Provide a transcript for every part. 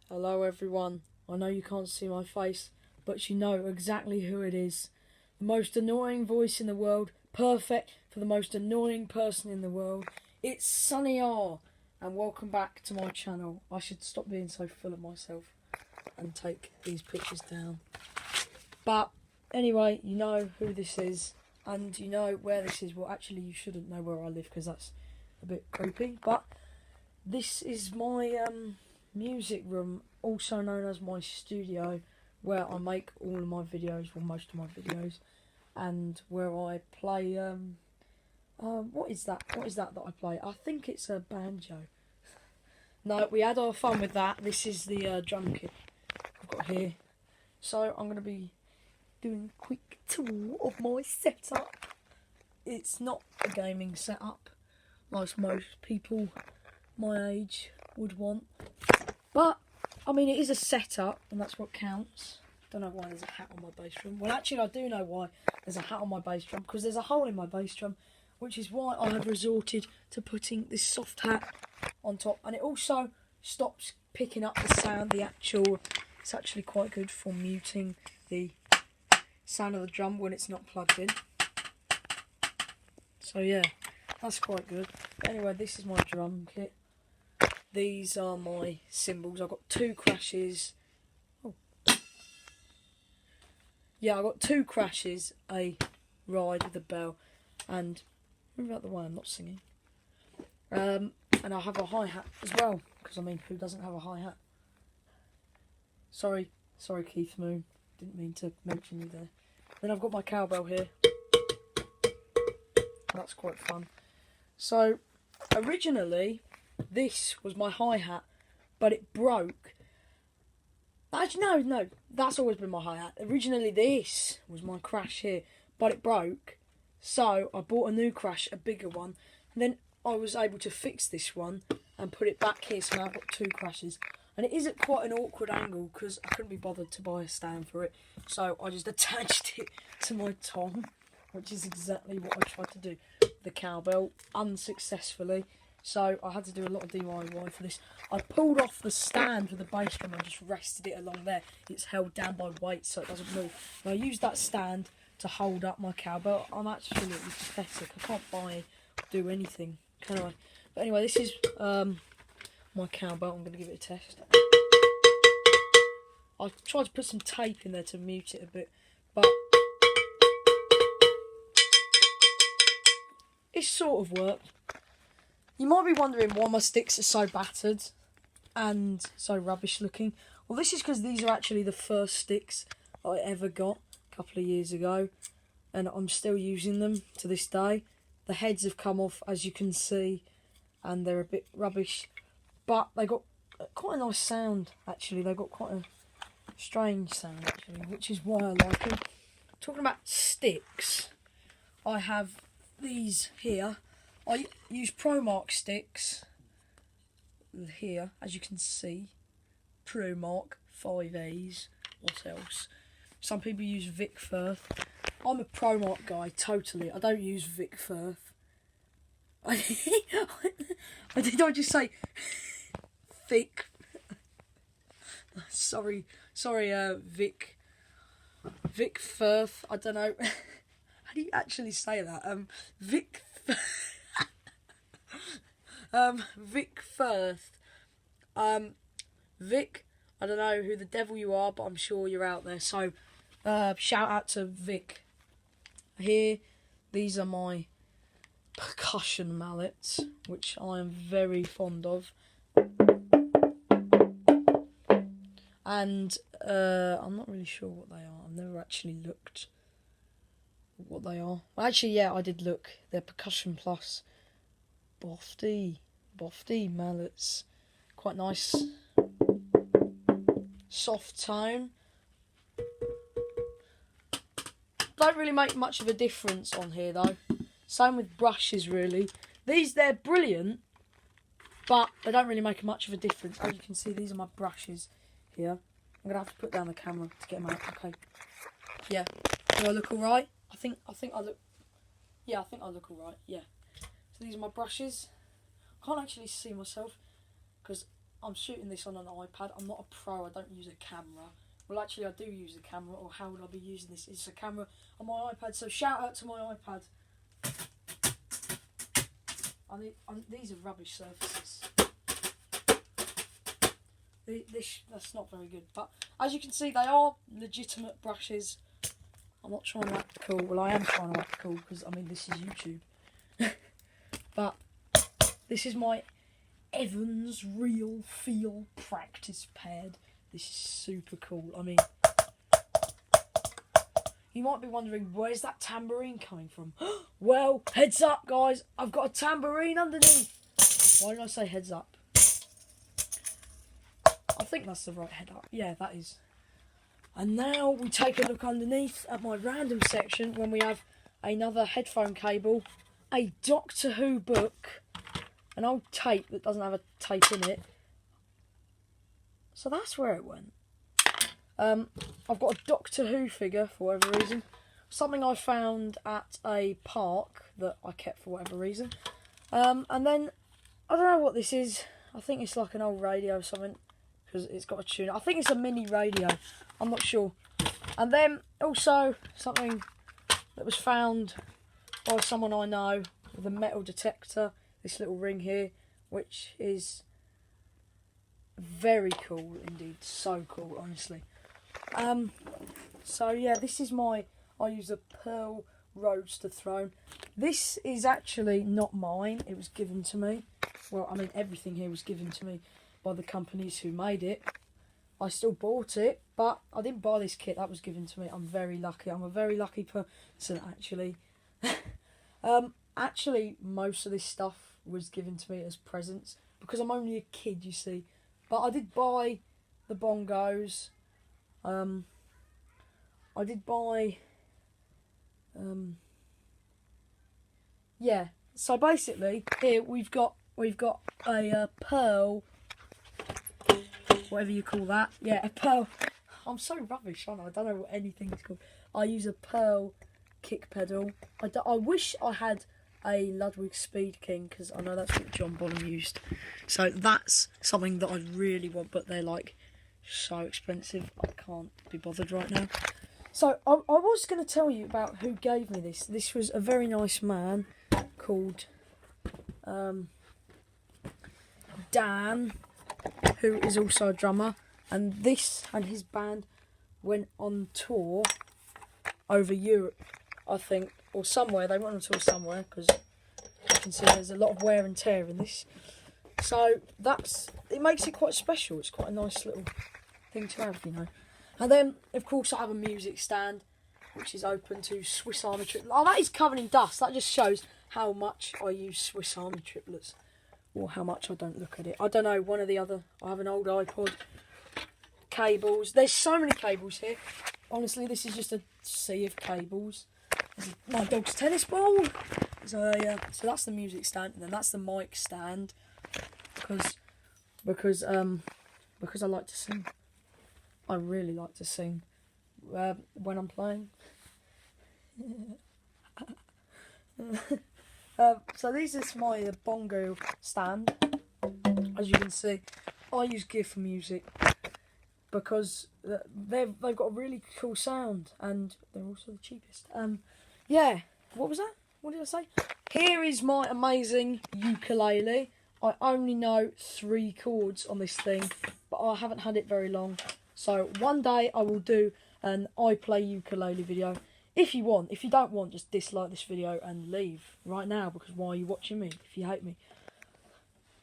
Hello everyone, I know you can't see my face, but you know exactly who it is. The most annoying voice in the world, perfect for the most annoying person in the world. It's SonnyR, and welcome back to my channel. I should stop being so full of myself and take these pictures down. But anyway, you know who this is, and you know where this is. Well, actually you shouldn't know where I live because that's a bit creepy, but this is my music room, also known as my studio, where I make all of my videos, well, most of my videos, and where I play what is that I play? I think it's a banjo. No, we had our fun with that. This is the drum kit I've got here, so I'm going to be doing a quick tour of my setup. It's not a gaming setup like most people my age would want, but I mean it is a setup and that's what counts. Don't know why there's a hat on my bass drum. Well, actually I do know why there's a hat on my bass drum, because there's a hole in my bass drum, which is why I have resorted to putting this soft hat on top, and it also stops picking up the sound. It's actually quite good for muting the sound of the drum when it's not plugged in. So yeah, that's quite good. But anyway, this is my drum kit. These are my cymbals. I've got two crashes. Oh. Yeah, I've got two crashes, a ride with a bell, and move out the way, I'm not singing. And I have a hi-hat as well, because I mean, who doesn't have a hi-hat? Sorry Keith Moon, didn't mean to mention you there. Then I've got my cowbell here. That's quite fun. So, originally, this was my hi-hat, but it broke. Actually, no, that's always been my hi-hat. Originally, this was my crash here, but it broke. So, I bought a new crash, a bigger one. And then I was able to fix this one and put it back here, so now I've got two crashes. And it is at quite an awkward angle, because I couldn't be bothered to buy a stand for it. So, I just attached it to my tom, which is exactly what I tried to do. The cowbell, unsuccessfully. So I had to do a lot of DIY for this. I pulled off the stand with the bass drum and just rested it along there. It's held down by weight so it doesn't move. And I used that stand to hold up my cowbell. I'm absolutely pathetic. I can't do anything, can I? But anyway, this is my cowbell. I'm going to give it a test. I tried to put some tape in there to mute it a bit, but it sort of worked. You might be wondering why my sticks are so battered and so rubbish looking. Well, this is because these are actually the first sticks I ever got a couple of years ago, and I'm still using them to this day. The heads have come off, as you can see, and they're a bit rubbish, but they got quite a nice sound, actually. They got quite a strange sound, actually, which is why I like them. Talking about sticks, I have these here. I use ProMark sticks here, as you can see. ProMark 5As. What else? Some people use Vic Firth. I'm a ProMark guy, totally. I don't use Vic Firth. Did I just say Vic? Sorry, Vic Firth. I don't know. How do you actually say that? Vic Firth. Vic, I don't know who the devil you are, but I'm sure you're out there. So, shout out to Vic. Here, these are my percussion mallets, which I am very fond of. And I'm not really sure what they are. I've never actually looked what they are. Well, actually, yeah, I did look. They're Percussion Plus Bofty mallets. Quite nice. Soft tone. Don't really make much of a difference on here though. Same with brushes, really. They're brilliant, but they don't really make much of a difference. As you can see, these are my brushes here. I'm gonna have to put down the camera to get them out. Okay. Yeah. Do I look alright? I think I look. Yeah, I think I look alright. Yeah. So these are my brushes. I can't actually see myself because I'm shooting this on an iPad. I'm not a pro. I don't use a camera. Well, actually, I do use a camera, or how would I be using this? It's a camera on my iPad, so shout out to my iPad. These are rubbish surfaces. That's not very good, but as you can see, they are legitimate brushes. I'm not trying to act cool. Well, I am trying to act cool because, I mean, this is YouTube. But this is my Evans Real Feel Practice Pad. This is super cool. I mean, you might be wondering, where's that tambourine coming from? Well, heads up, guys. I've got a tambourine underneath. Why did I say heads up? I think that's the right head up. Yeah, that is. And now we take a look underneath at my random section when we have another headphone cable, a Doctor Who book, an old tape that doesn't have a tape in it. So that's where it went. I've got a Doctor Who figure for whatever reason. Something I found at a park that I kept for whatever reason. And then, I don't know what this is. I think it's like an old radio or something, because it's got a tune. I think it's a mini radio. I'm not sure. And then also something that was found by someone I know with a metal detector. This little ring here, which is very cool indeed. So cool, honestly. So yeah, this is I use a Pearl Roadster throne. This is actually not mine. It was given to me. Well, I mean, everything here was given to me by the companies who made it. I still bought it, but I didn't buy this kit. That was given to me. I'm very lucky. I'm a very lucky person, actually. Actually, most of this stuff was given to me as presents because I'm only a kid, you see. But I did buy the bongos. I did buy. Yeah. So basically, here we've got a pearl. Whatever you call that. Yeah, a pearl. I'm so rubbish, aren't I? I don't know what anything's called. I use a pearl kick pedal. I wish I had a Ludwig Speed King, because I know that's what John Bonham used. So that's something that I really want, but they're like so expensive. I can't be bothered right now. So I was going to tell you about who gave me this. This was a very nice man called Dan, who is also a drummer, and this and his band went on tour over Europe, I think, or somewhere. They went on tour somewhere, because you can see there's a lot of wear and tear in this. So it makes it quite special. It's quite a nice little thing to have, you know. And then, of course, I have a music stand, which is open to Swiss Army triplets. Oh, that is covered in dust. That just shows how much I use Swiss Army triplets, or how much I don't look at it. I don't know, one or the other. I have an old iPod. Cables. There's so many cables here. Honestly, this is just a sea of cables. This is my dog's tennis ball. So that's the music stand, and then that's the mic stand, because I like to sing. I really like to sing when I'm playing. So this is my bongo stand. As you can see, I use gear for music because they've got a really cool sound, and they're also the cheapest. Yeah, what was that? What did I say? Here is my amazing ukulele. I only know 3 chords on this thing, but I haven't had it very long. So one day I will do an I play ukulele video. If you want. If you don't want, just dislike this video and leave right now, because why are you watching me if you hate me?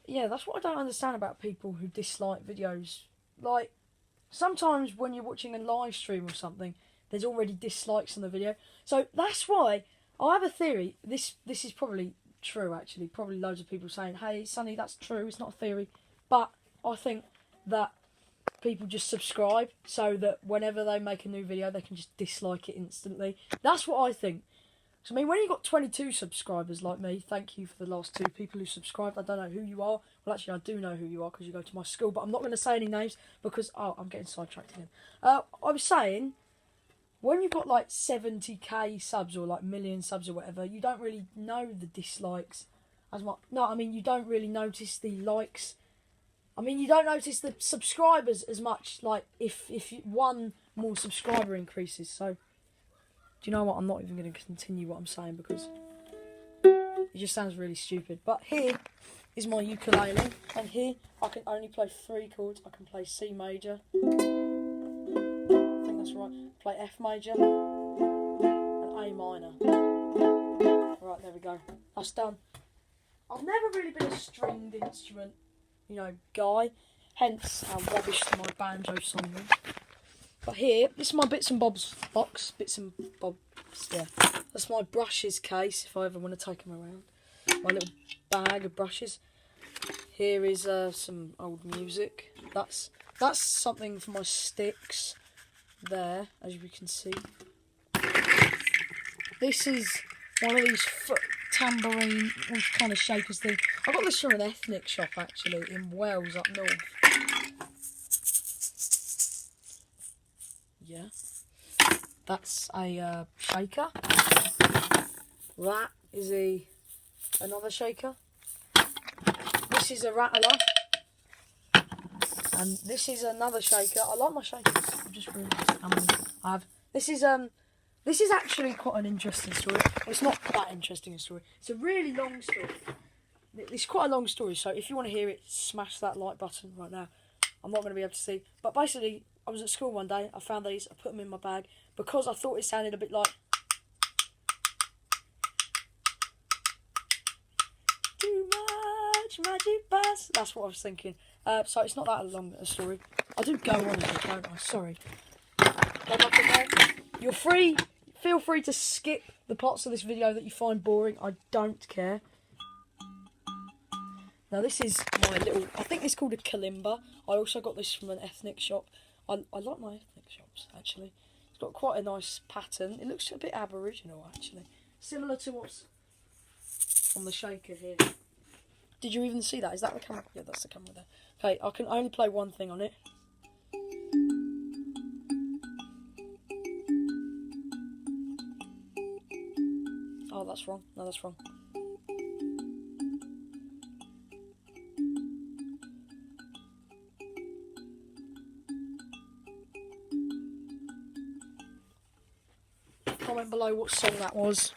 Yeah, that's what I don't understand about people who dislike videos. Like, sometimes when you're watching a live stream or something, there's already dislikes on the video. So that's why I have a theory. This is probably true, actually. Probably loads of people saying, hey, Sonny, that's true. It's not a theory. But I think that people just subscribe so that whenever they make a new video, they can just dislike it instantly. That's what I think. So, I mean, when you've got 22 subscribers like me, thank you for the last 2 people who subscribed. I don't know who you are. Well, actually, I do know who you are because you go to my school, but I'm not going to say any names because, I'm getting sidetracked again. I was saying, when you've got like 70k subs or like million subs or whatever, you don't really know the dislikes as much. No, I mean, you don't really notice the likes I mean, you don't notice the subscribers as much, like, if one more subscriber increases. So, do you know what? I'm not even going to continue what I'm saying because it just sounds really stupid. But here is my ukulele, and here I can only play 3 chords. I can play C major, I think that's right, play F major, and A minor. Right, there we go. That's done. I've never really been a stringed instrument, guy. Hence how rubbish my banjo song is. But here, this is my bits and bobs box. Bits and bobs, yeah. That's my brushes case, if I ever want to take them around. My little bag of brushes. Here is some old music. That's something for my sticks there, as you can see. This is one of these foot tambourine kind of shakers thing. I got this from an ethnic shop actually in Wales up north. Yeah, that's a shaker. That is another shaker. This is a rattler, and this is another shaker. I like my shakers. I'm just really This is actually quite an interesting story. Well, it's not that interesting a story. It's a really long story. It's quite a long story, so if you want to hear it, smash that like button right now. I'm not going to be able to see. But basically, I was at school one day. I found these. I put them in my bag because I thought it sounded a bit like... Too much magic bus. That's what I was thinking. So it's not that long a story. I do go on a bit, don't I? Sorry. You're free. Feel free to skip the parts of this video that you find boring. I don't care. Now this is my little, I think it's called a kalimba. I also got this from an ethnic shop. I like my ethnic shops actually. It's got quite a nice pattern. It looks a bit aboriginal actually. Similar to what's on the shaker here. Did you even see that? Is that the camera? Yeah, that's the camera there. Okay, I can only play one thing on it. Oh, that's wrong. No, that's wrong. Comment below what song that was.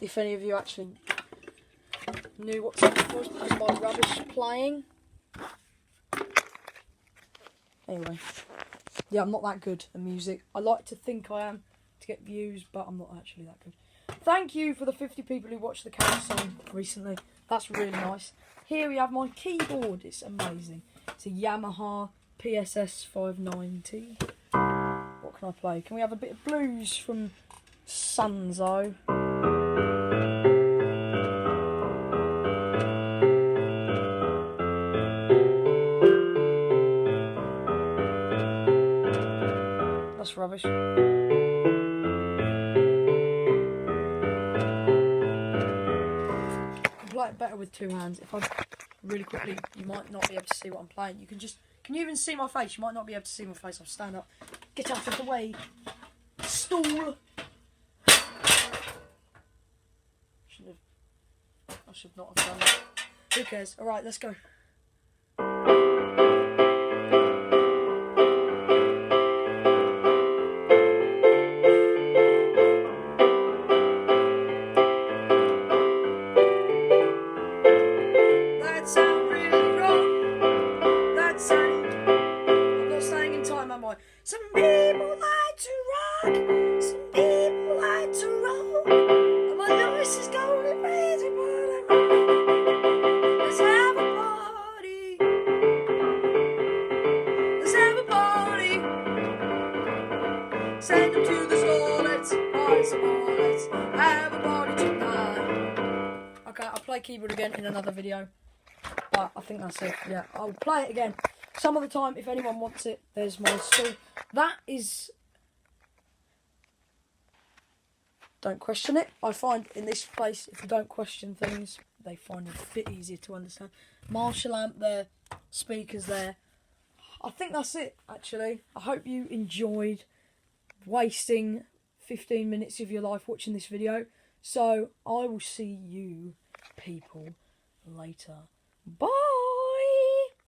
If any of you actually knew what song it was because of my rubbish playing. Anyway. Yeah, I'm not that good at music. I like to think I am to get views, but I'm not actually that good. Thank you for the 50 people who watched the Carol song recently. That's really nice. Here we have my keyboard. It's amazing. It's a Yamaha PSS 590. What can I play? Can we have a bit of blues from Sunzo? That's rubbish. Play it better with 2 hands. If I really quickly, you might not be able to see what I'm playing. You can you even see my face? You might not be able to see my face. I'll stand up. Get out of the way. Stool. I should not have done that. Who cares? Alright, let's go. Some people like to rock, some people like to roll, and my voice is going crazy, but let's have a party, let's have a party, send them to the store, let's party some more, let's have a party tonight. Okay, I'll play keyboard again in another video, but I think that's it. Yeah, I'll play it again some other time if anyone wants it. There's my stool. That is... Don't question it. I find in this place, if you don't question things, they find it a bit easier to understand. Marshall amp there, speakers there. I think that's it, actually. I hope you enjoyed wasting 15 minutes of your life watching this video. So, I will see you people later. Bye!